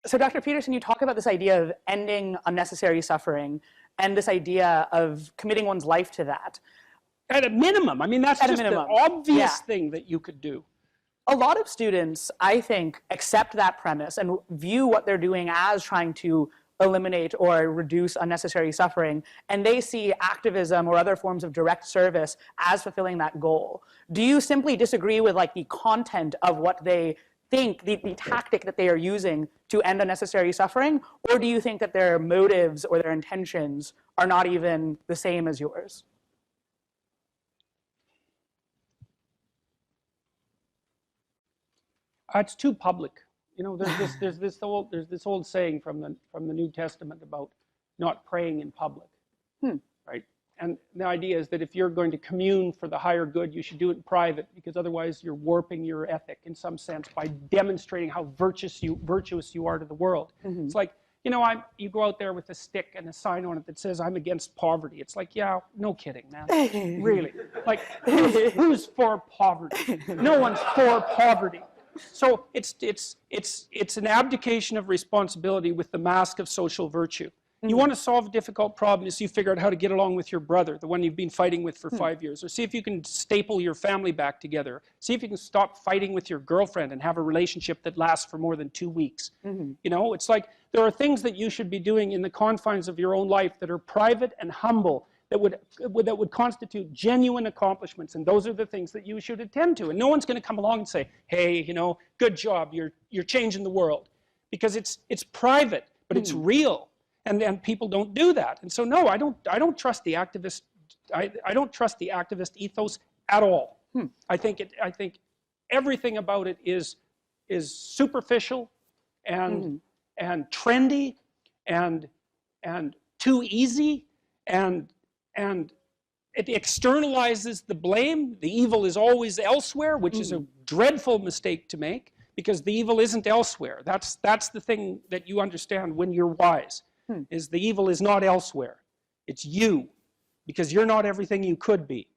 So Dr. Peterson, you talk about this idea of ending unnecessary suffering and this idea of committing one's life to that. At a minimum. I mean, that's just the obvious thing that you could do. A lot of students, I think, accept that premise and view what they're doing as trying to eliminate or reduce unnecessary suffering, and they see activism or other forms of direct service as fulfilling that goal. Do you simply disagree with like the content of what they think, the tactic that they are using to end unnecessary suffering, or do you think that their motives or their intentions are not even the same as yours? It's too public. You know, there's this old saying from the New Testament about not praying in public, right? And the idea is that if you're going to commune for the higher good, you should do it in private, because otherwise you're warping your ethic in some sense by demonstrating how virtuous you are to the world. It's like, you know, you go out there with a stick and a sign on it that says, "I'm against poverty." It's like, yeah, no kidding, man. Really. Like, who's for poverty? No one's for poverty. So it's an abdication of responsibility with the mask of social virtue. You want to solve a difficult problem, is you figure out how to get along with your brother, the one you've been fighting with for 5 years, or see if you can staple your family back together. See if you can stop fighting with your girlfriend and have a relationship that lasts for more than 2 weeks. You know, it's like there are things that you should be doing in the confines of your own life that are private and humble, that would constitute genuine accomplishments, and those are the things that you should attend to. And no one's going to come along and say, "Hey, you know, good job, you're changing the world," because it's private, but it's real, and people don't do that. And so no, I don't trust the activist. I don't trust the activist ethos at all. I think everything about it is superficial and trendy and too easy, and it externalizes the blame. The evil is always elsewhere, which is a dreadful mistake to make, because the evil isn't elsewhere. That's the thing that you understand when you're wise, is the evil is not elsewhere. It's you, because you're not everything you could be.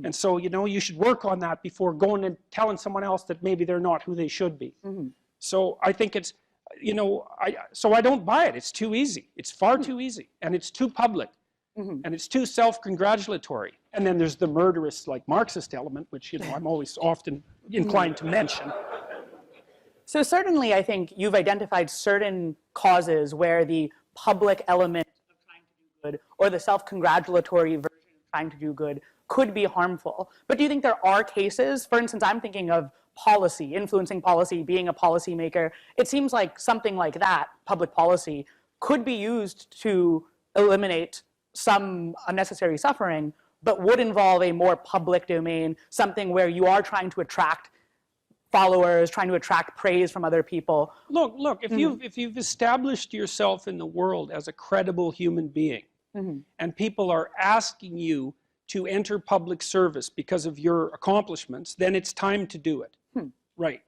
And so, you know, you should work on that before going and telling someone else that maybe they're not who they should be. So I think it's, you know, so I don't buy it. It's too easy. It's far too easy, and it's too public. And it's too self-congratulatory. And then there's the murderous, like, Marxist element, which, you know, I'm always often inclined to mention. So certainly, I think you've identified certain causes where the public element of trying to do good, or the self-congratulatory version of trying to do good, could be harmful. But do you think there are cases, for instance, I'm thinking of policy, influencing policy, being a policymaker. It seems like something like that, public policy, could be used to eliminate some unnecessary suffering, but would involve a more public domain, something where you are trying to attract followers, trying to attract praise from other people. Look, if you've established yourself in the world as a credible human being, and people are asking you to enter public service because of your accomplishments, then it's time to do it. Right.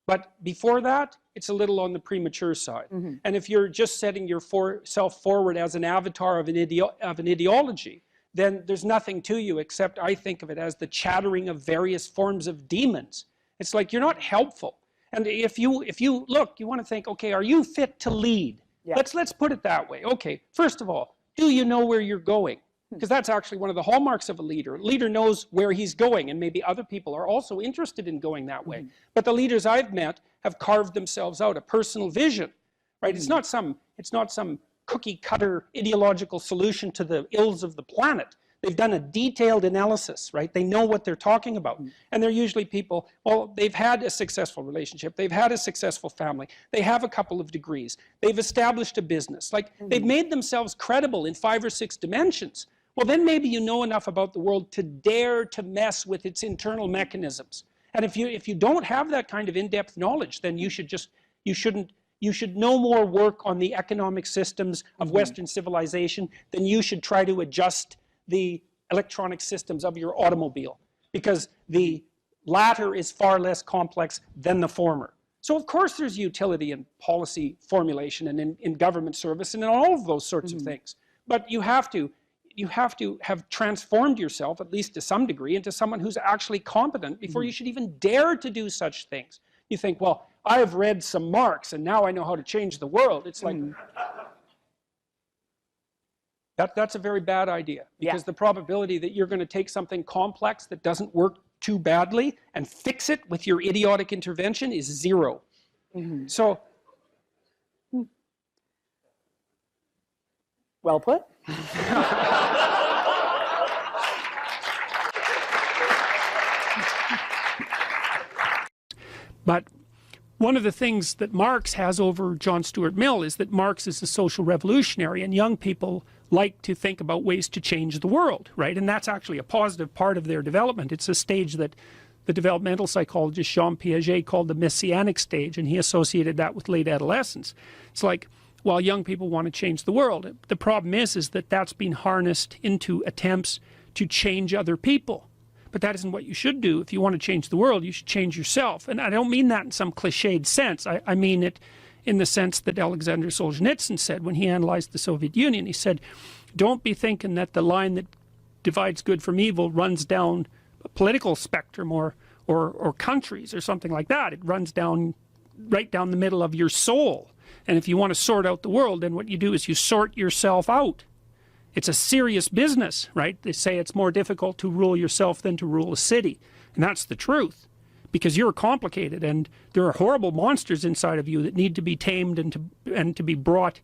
But before that, it's a little on the premature side. And if you're just setting yourself forward as an avatar of an ideology, then there's nothing to you except, I think of it as the chattering of various forms of demons. It's like you're not helpful. And if you look, you want to think, okay, are you fit to lead? Let's put it that way. Okay, first of all, do you know where you're going? Because that's actually one of the hallmarks of a leader. A leader knows where he's going, and maybe other people are also interested in going that way. But the leaders I've met have carved themselves out a personal vision, right? It's not some cookie-cutter ideological solution to the ills of the planet. They've done a detailed analysis, right? They know what they're talking about. And they're usually people, well, they've had a successful relationship. They've had a successful family. They have a couple of degrees. They've established a business. Like, they've made themselves credible in 5 or 6 dimensions. Well, then maybe you know enough about the world to dare to mess with its internal mechanisms. And if you don't have that kind of in-depth knowledge, then you should no more work on the economic systems of Western civilization than you should try to adjust the electronic systems of your automobile, because the latter is far less complex than the former. So of course there's utility in policy formulation and in government service and in all of those sorts of things. But you have to have transformed yourself, at least to some degree, into someone who's actually competent before you should even dare to do such things. You think, well, I have read some Marx and now I know how to change the world. It's like, that's a very bad idea, because the probability that you're going to take something complex that doesn't work too badly and fix it with your idiotic intervention is 0. So, well put. But one of the things that Marx has over John Stuart Mill is that Marx is a social revolutionary, and young people like to think about ways to change the world, right? And that's actually a positive part of their development. It's a stage that the developmental psychologist Jean Piaget called the messianic stage, and he associated that with late adolescence. It's like, while young people want to change the world, the problem is that that's been harnessed into attempts to change other people. But that isn't what you should do. If you want to change the world, you should change yourself. And I don't mean that in some cliched sense. I mean it in the sense that Alexander Solzhenitsyn said when he analyzed the Soviet Union. He said, don't be thinking that the line that divides good from evil runs down a political spectrum or countries or something like that. It runs down right down the middle of your soul. And if you want to sort out the world, then what you do is you sort yourself out. It's a serious business, right? They say it's more difficult to rule yourself than to rule a city. And that's the truth, because you're complicated and there are horrible monsters inside of you that need to be tamed and to be brought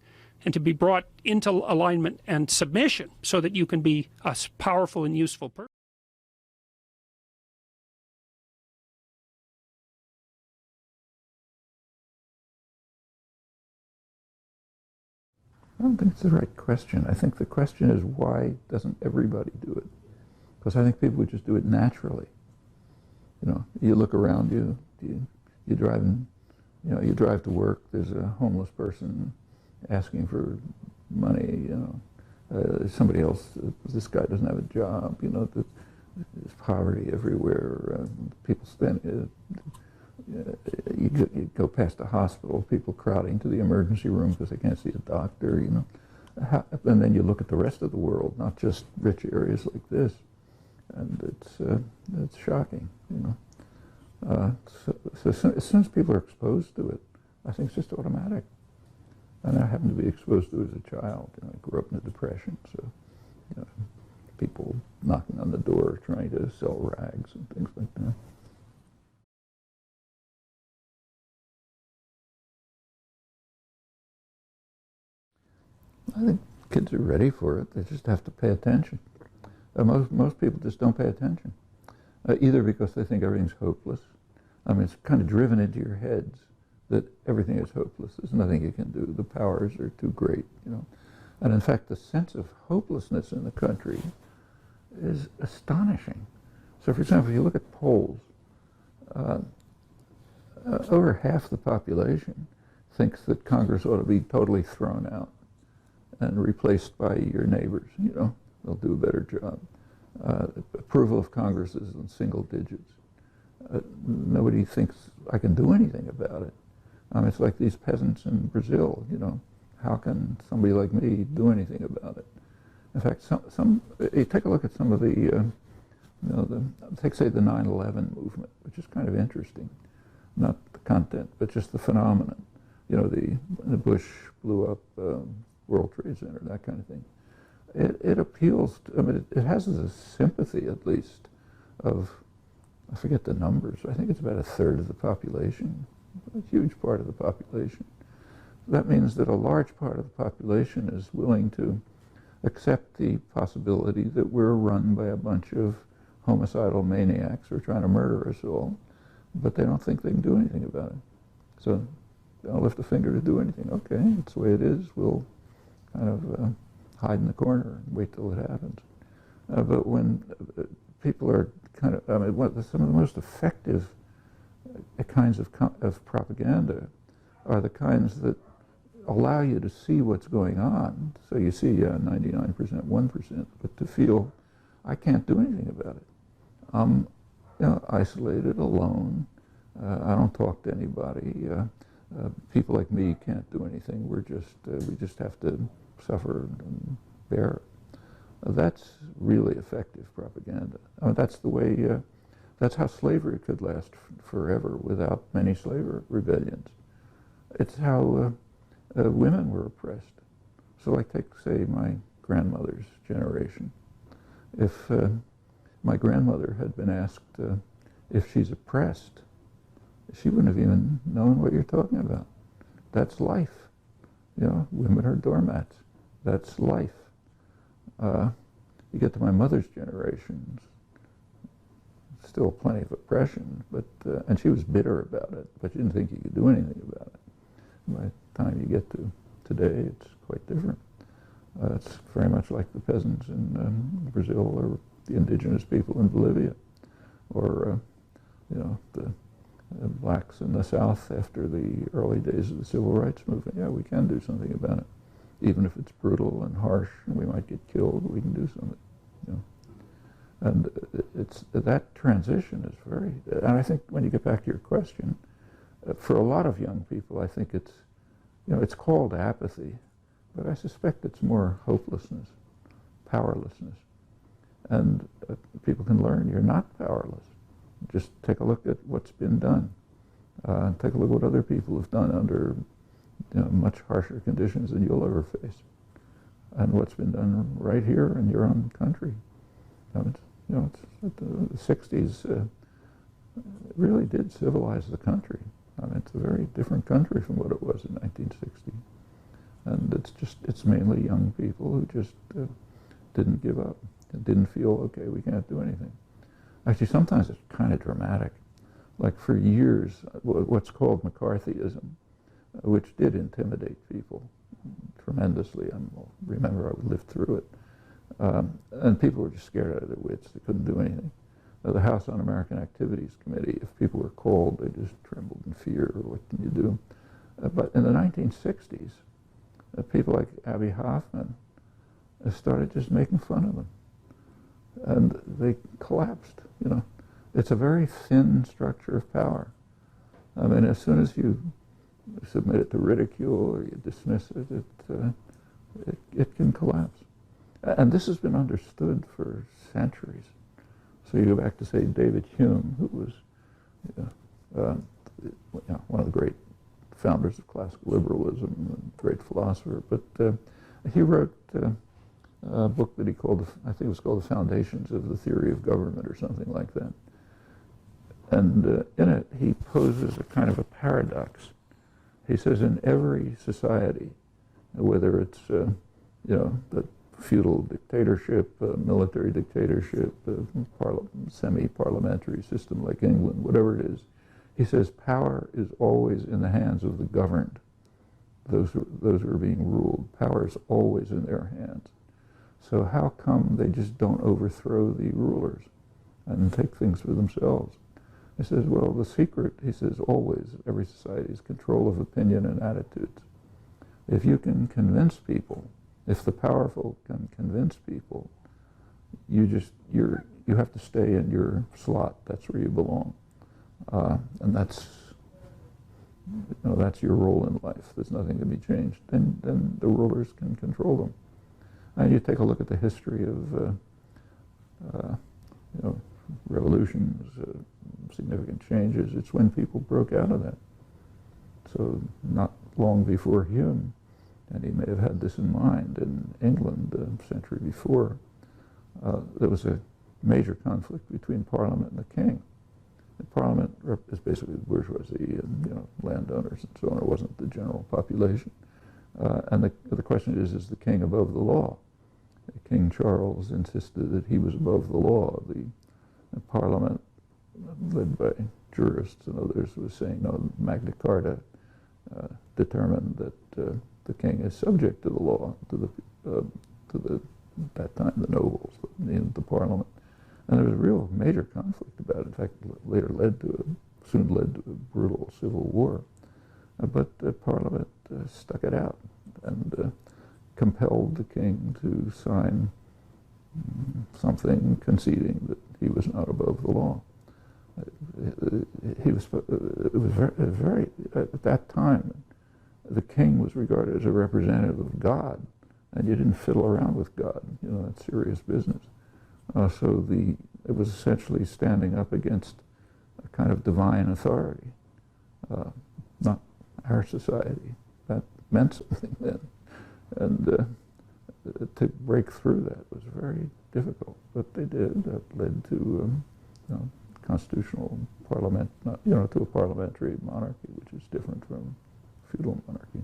into alignment and submission so that you can be a powerful and useful person. I don't think it's the right question. I think the question is, why doesn't everybody do it? Because I think people would just do it naturally. You know, you look around you, you drive to work, there's a homeless person asking for money, you know, somebody else, this guy doesn't have a job, you know, there's poverty everywhere, people you go past a hospital, people crowding to the emergency room because they can't see a doctor, you know. And then you look at the rest of the world, not just rich areas like this, and it's shocking, you know. So as soon as people are exposed to it, I think it's just automatic. And I happen to be exposed to it as a child. You know, I grew up in the Depression, so you know, people knocking on the door trying to sell rags and things like that. I think kids are ready for it. They just have to pay attention. Most people just don't pay attention, either because they think everything's hopeless. I mean, it's kind of driven into your heads that everything is hopeless. There's nothing you can do. The powers are too great, you know. And in fact, the sense of hopelessness in the country is astonishing. So, for example, if you look at polls, over half the population thinks that Congress ought to be totally thrown out and replaced by your neighbors, you know, they'll do a better job. Approval of Congress is in single digits. Nobody thinks I can do anything about it. It's like these peasants in Brazil, you know, how can somebody like me do anything about it? In fact, you take a look at some of the, you know, say the 9/11 movement, which is kind of interesting. Not the content, but just the phenomenon. You know, the Bush blew up World Trade Center, that kind of thing. It appeals to, I mean, it has a sympathy, at least, of, I forget the numbers, I think it's about a third of the population, a huge part of the population. That means that a large part of the population is willing to accept the possibility that we're run by a bunch of homicidal maniacs who are trying to murder us all, but they don't think they can do anything about it. So they don't lift a finger to do anything. Okay, it's the way it is. We'll kind of hide in the corner and wait till it happens. But when people are kind of, I mean, some of the most effective kinds of propaganda are the kinds that allow you to see what's going on. So you see 99%, 1%, but to feel, I can't do anything about it. I'm, you know, isolated, alone. I don't talk to anybody. People like me can't do anything. We just have to suffer and bear it. That's really effective propaganda. I mean, that's the way That's how slavery could last forever without many slave rebellions. It's how women were oppressed. So like take, say, my grandmother's generation. If my grandmother had been asked if she's oppressed, she wouldn't have even known what you're talking about. That's life. You know, women are doormats. That's life. You get to my mother's generation, still plenty of oppression, but and she was bitter about it, but she didn't think you could do anything about it. By the time you get to today, it's quite different. It's very much like the peasants in Brazil, or the indigenous people in Bolivia, or you know, the blacks in the South after the early days of the civil rights movement. Yeah, we can do something about it, even if it's brutal and harsh, and we might get killed. We can do something. You know? And it's that transition is very. And I think when you get back to your question, for a lot of young people, I think it's, you know, it's called apathy, but I suspect it's more hopelessness, powerlessness. And people can learn you're not powerless. Just take a look at what's been done. Take a look at what other people have done under, you know, much harsher conditions than you'll ever face. And what's been done right here in your own country. You know, the 60s really did civilize the country. I mean, it's a very different country from what it was in 1960. And it's mainly young people who just didn't give up, and didn't feel, okay, we can't do anything. Actually, sometimes it's kind of dramatic. Like for years, what's called McCarthyism, which did intimidate people tremendously. I remember I lived through it. And people were just scared out of their wits. They couldn't do anything. The House Un-American Activities Committee, if people were called, they just trembled in fear. What can you do? But in the 1960s, people like Abbie Hoffman started just making fun of them. And they collapsed, you know. It's a very thin structure of power. I mean, as soon as you submit it to ridicule or you dismiss it, it can collapse. And this has been understood for centuries. So you go back to, say, David Hume, who was one of the great founders of classical liberalism, a great philosopher, but he wrote a book that he called, I think it was called The Foundations of the Theory of Government or something like that. And in it, he poses a kind of a paradox. He says in every society, whether it's, you know, the feudal dictatorship, military dictatorship, semi-parliamentary system like England, whatever it is, he says power is always in the hands of the governed, those who are being ruled. Power is always in their hands. So how come they just don't overthrow the rulers and take things for themselves? He says, well, the secret, he says, always, every society is control of opinion and attitudes. If you can convince people, if the powerful can convince people, you have to stay in your slot. That's where you belong, and that's, you know, that's your role in life. There's nothing to be changed. Then the rulers can control them. And you take a look at the history of, you know, revolutions, significant changes. It's when people broke out of that. So not long before Hume, and he may have had this in mind, in England a century before, there was a major conflict between Parliament and the King. The Parliament is basically the bourgeoisie and, you know, landowners and so on. It wasn't the general population. And the question is the King above the law? King Charles insisted that he was above the law. The Parliament, led by jurists and others, was saying, no, Magna Carta determined that the king is subject to the law, to that time the nobles, the Parliament. And there was a real major conflict about it. In fact, later soon led to a brutal civil war. But the Parliament stuck it out and compelled the king to sign something conceding that he was not above the law. It was very, at that time, the king was regarded as a representative of God, and you didn't fiddle around with God. You know, that's serious business. So it was essentially standing up against a kind of divine authority, not our society. That meant something then. And to break through that was very difficult, but they did. That led to constitutional parliament, to a parliamentary monarchy, which is different from feudal monarchy.